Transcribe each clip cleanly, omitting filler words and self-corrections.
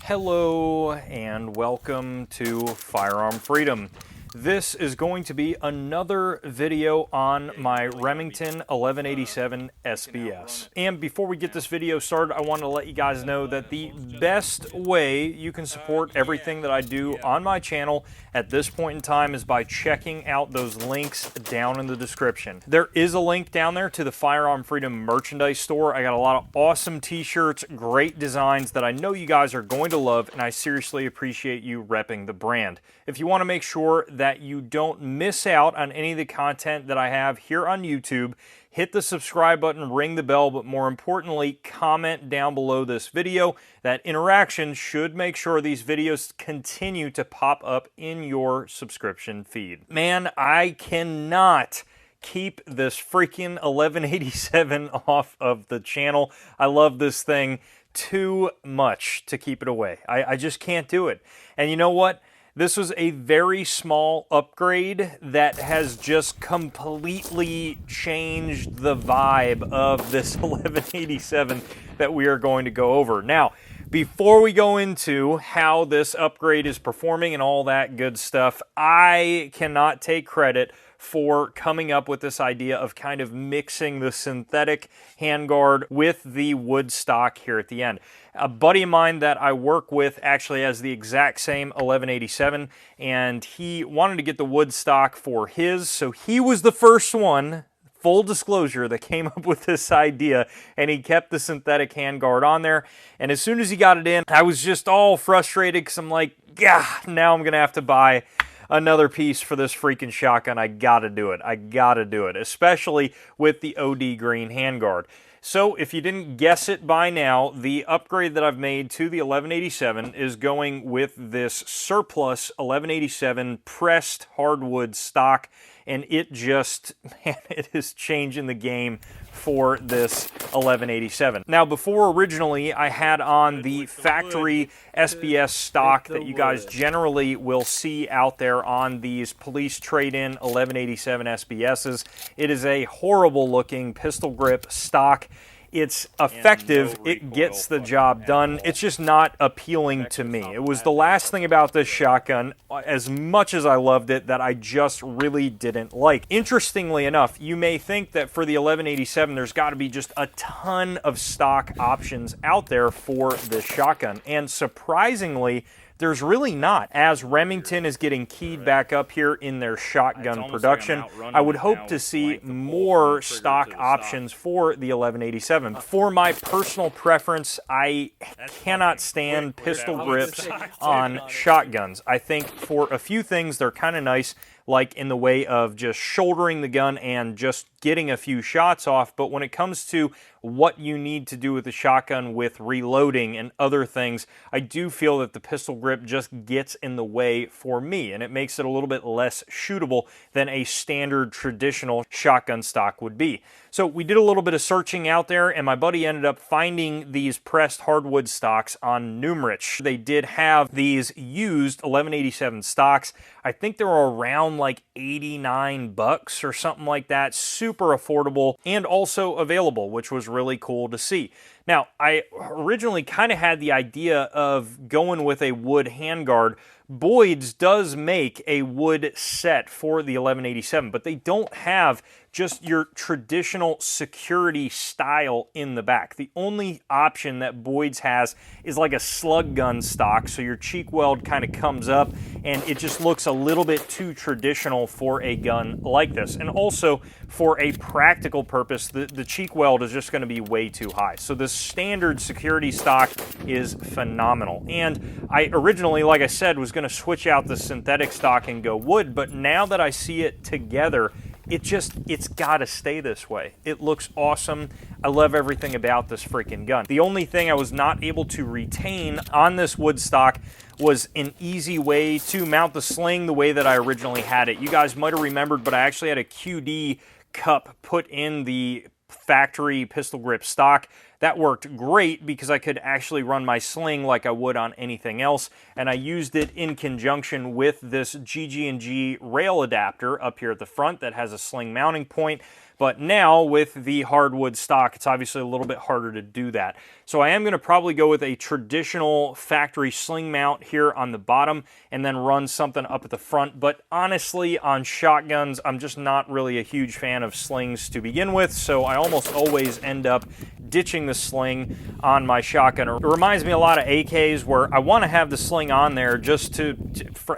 Hello and welcome to Firearm Freedom. This is going to be another video on my Remington 1187 SBS. And before we get this video started, I want to let you guys know that the best way you can support everything that I do on my channel at this point in time is by checking out those links down in the description. There is a link down there to the Firearm Freedom merchandise store. I got a lot of awesome t-shirts, great designs that I know you guys are going to love, and I seriously appreciate you repping the brand. If you want to make sure that you don't miss out on any of the content that I have here on YouTube, hit the subscribe button, ring the bell, but more importantly, comment down below this video. That interaction should make sure these videos continue to pop up in your subscription feed. Man, I cannot keep this freaking 1187 off of the channel. I love this thing too much to keep it away. I just can't do it. And you know what? This was a very small upgrade that has just completely changed the vibe of this 1187 that we are going to go over. Now, before we go into how this upgrade is performing and all that good stuff, I cannot take credit for coming up with this idea of kind of mixing the synthetic handguard with the wood stock here at the end. A buddy of mine that I work with actually has the exact same 1187, and he wanted to get the wood stock for his, so he was the first one, full disclosure, that came up with this idea, and he kept the synthetic handguard on there. And as soon as he got it in, I was just all frustrated because I'm like, yeah, now I'm going to have to buy another piece for this freaking shotgun. I gotta do it. I gotta do it, especially with the OD green handguard. So if you didn't guess it by now, the upgrade that I've made to the 1187 is going with this surplus 1187 pressed hardwood stock, and it just, man, it is changing the game for this 1187. Now, before originally I had on the factory SBS stock that you guys generally will see out there on these police trade-in 1187 SBSs. It is a horrible looking pistol grip stock. It's effective, it gets the job done, it's just not appealing to me. It was the last thing about this shotgun, as much as I loved it, that I just really didn't like. Interestingly enough, you may think that for the 1187 there's got to be just a ton of stock options out there for this shotgun, and surprisingly, there's really not. As Remington is getting keyed back up here in their shotgun production, I would hope to see more stock options for the 1187. For my personal preference, I cannot stand pistol grips on shotguns. I think for a few things they're kind of nice, like in the way of just shouldering the gun and just getting a few shots off, but when it comes to what you need to do with the shotgun with reloading and other things, I do feel that the pistol grip just gets in the way for me, and it makes it a little bit less shootable than a standard traditional shotgun stock would be. So we did a little bit of searching out there, and my buddy ended up finding these pressed hardwood stocks on Numrich. They did have these used 1187 stocks. I think they were around like 89 bucks or something like that. Super affordable and also available, which was really cool to see. Now, I originally kind of had the idea of going with a wood handguard. Boyd's does make a wood set for the 1187, but they don't have just your traditional security style in the back. The only option that Boyd's has is like a slug gun stock, so your cheek weld kind of comes up and it just looks a little bit too traditional for a gun like this. And also, for a practical purpose, the cheek weld is just going to be way too high. So the standard security stock is phenomenal. And I originally, like I said, was going to switch out the synthetic stock and go wood, but now that I see it together, it's got to stay this way. It looks awesome. I love everything about this freaking gun. The only thing I was not able to retain on this wood stock was an easy way to mount the sling the way that I originally had it. You guys might have remembered, but I actually had a QD cup put in the factory pistol grip stock. that worked great because I could actually run my sling like I would on anything else, and I used it in conjunction with this GG&G rail adapter up here at the front that has a sling mounting point. But now with the hardwood stock, it's obviously a little bit harder to do that. So I am going to probably go with a traditional factory sling mount here on the bottom and then run something up at the front. But honestly, on shotguns, I'm just not really a huge fan of slings to begin with, so I almost always end up ditching the sling on my shotgun. It reminds me a lot of AKs where I want to have the sling on there just to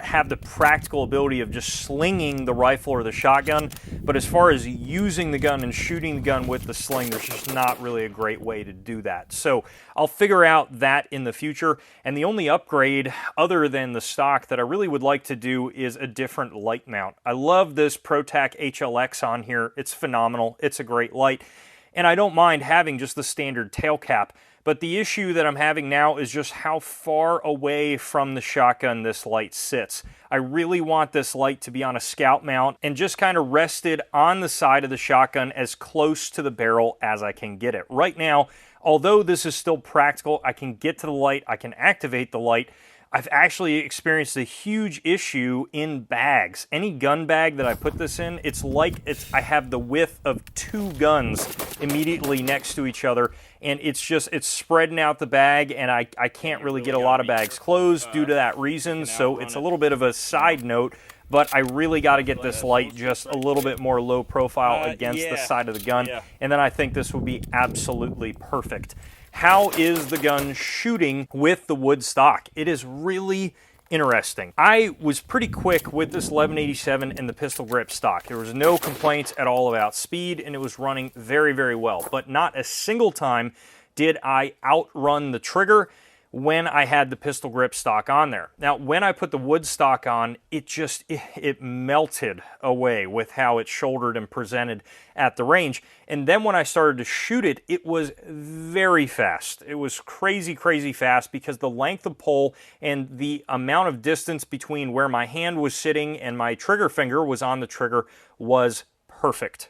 have the practical ability of just slinging the rifle or the shotgun, but as far as using the gun and shooting the gun with the sling, there's just not really a great way to do that. So I'll figure out that in the future, and the only upgrade other than the stock that I really would like to do is a different light mount. I love this ProTac HLX on here. It's phenomenal. It's a great light. And I don't mind having just the standard tail cap, but the issue that I'm having now is just how far away from the shotgun this light sits. I really want this light to be on a scout mount and just kind of rested on the side of the shotgun as close to the barrel as I can get it. Right now, although this is still practical, I can get to the light, I can activate the light. I've actually experienced a huge issue in bags. Any gun bag that I put this in, it's like I have the width of 2 guns immediately next to each other, and it's spreading out the bag, and I can't really get a lot of bags closed due to that reason, so it's a little bit of a side note, but I really got to get this light just a little bit more low profile against the side of the gun, and then I think this will be absolutely perfect. How is the gun shooting with the wood stock? It is really interesting. I was pretty quick with this 1187 and the pistol grip stock. There was no complaints at all about speed, and it was running very, very well. But not a single time did I outrun the trigger when I had the pistol grip stock on there. Now, when I put the wood stock on, it melted away with how it shouldered and presented at the range. And then when I started to shoot it, it was very fast. It was crazy, crazy fast because the length of pole and the amount of distance between where my hand was sitting and my trigger finger was on the trigger was perfect.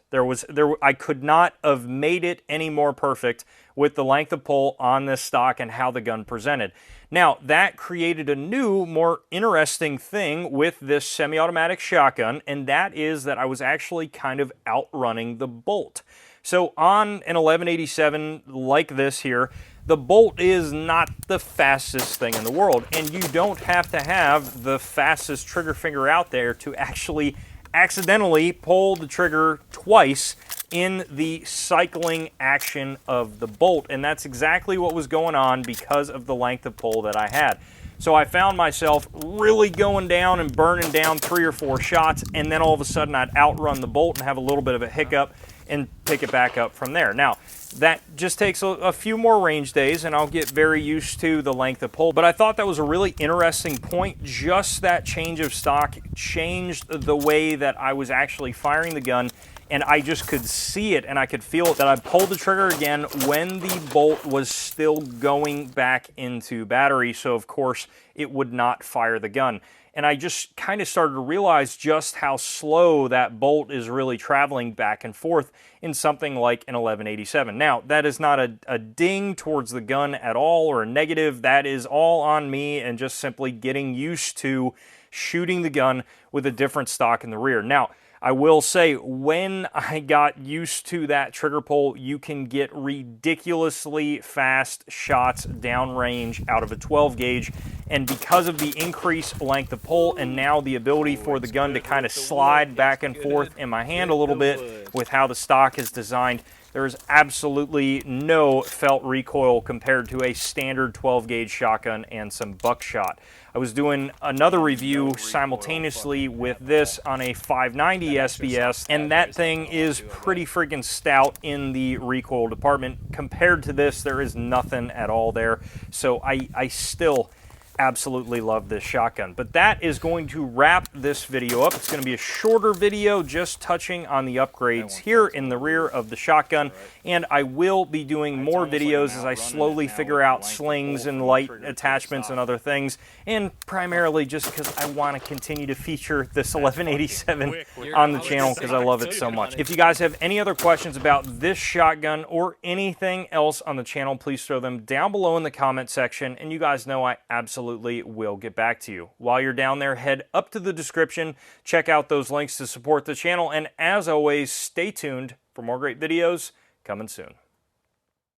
I could not have made it any more perfect with the length of pole on this stock and how the gun presented. Now, that created a new, more interesting thing with this semi-automatic shotgun, and that is that I was actually kind of outrunning the bolt. So on an 1187 like this here, the bolt is not the fastest thing in the world, and you don't have to have the fastest trigger finger out there to actually accidentally pull the trigger twice in the cycling action of the bolt, and that's exactly what was going on because of the length of pull that I had. So I found myself really going down and burning down 3 or 4 shots, and then all of a sudden I'd outrun the bolt and have a little bit of a hiccup and pick it back up from there. Now, that just takes a few more range days, and I'll get very used to the length of pull. But I thought that was a really interesting point. Just that change of stock changed the way that I was actually firing the gun, and I just could see it, and I could feel it, that I pulled the trigger again when the bolt was still going back into battery, so of course it would not fire the gun. And I just kind of started to realize just how slow that bolt is really traveling back and forth in something like an 1187. Now, that is not a ding towards the gun at all or a negative. That is all on me and just simply getting used to shooting the gun with a different stock in the rear. Now, I will say, when I got used to that trigger pull, you can get ridiculously fast shots downrange out of a 12 gauge. And because of the increased length of pull and now the ability for the gun to kind of slide back and forth in my hand a little bit with how the stock is designed, there is absolutely no felt recoil compared to a standard 12 gauge shotgun and some buckshot. I was doing another review simultaneously with this on a 590 SBS, and that thing is pretty freaking stout in the recoil department. Compared to this, there is nothing at all there. So I still absolutely love this shotgun. But that is going to wrap this video up. It's going to be a shorter video just touching on the upgrades here in the rear of the shotgun, and I will be doing more videos as I slowly figure out slings and light attachments and other things, and primarily just because I want to continue to feature this 1187 on the channel because I love it so much. If you guys have any other questions about this shotgun or anything else on the channel, please throw them down below in the comment section, and you guys know I absolutely will get back to you. While you're down there, head up to the description, check out those links to support the channel, and as always, stay tuned for more great videos coming soon.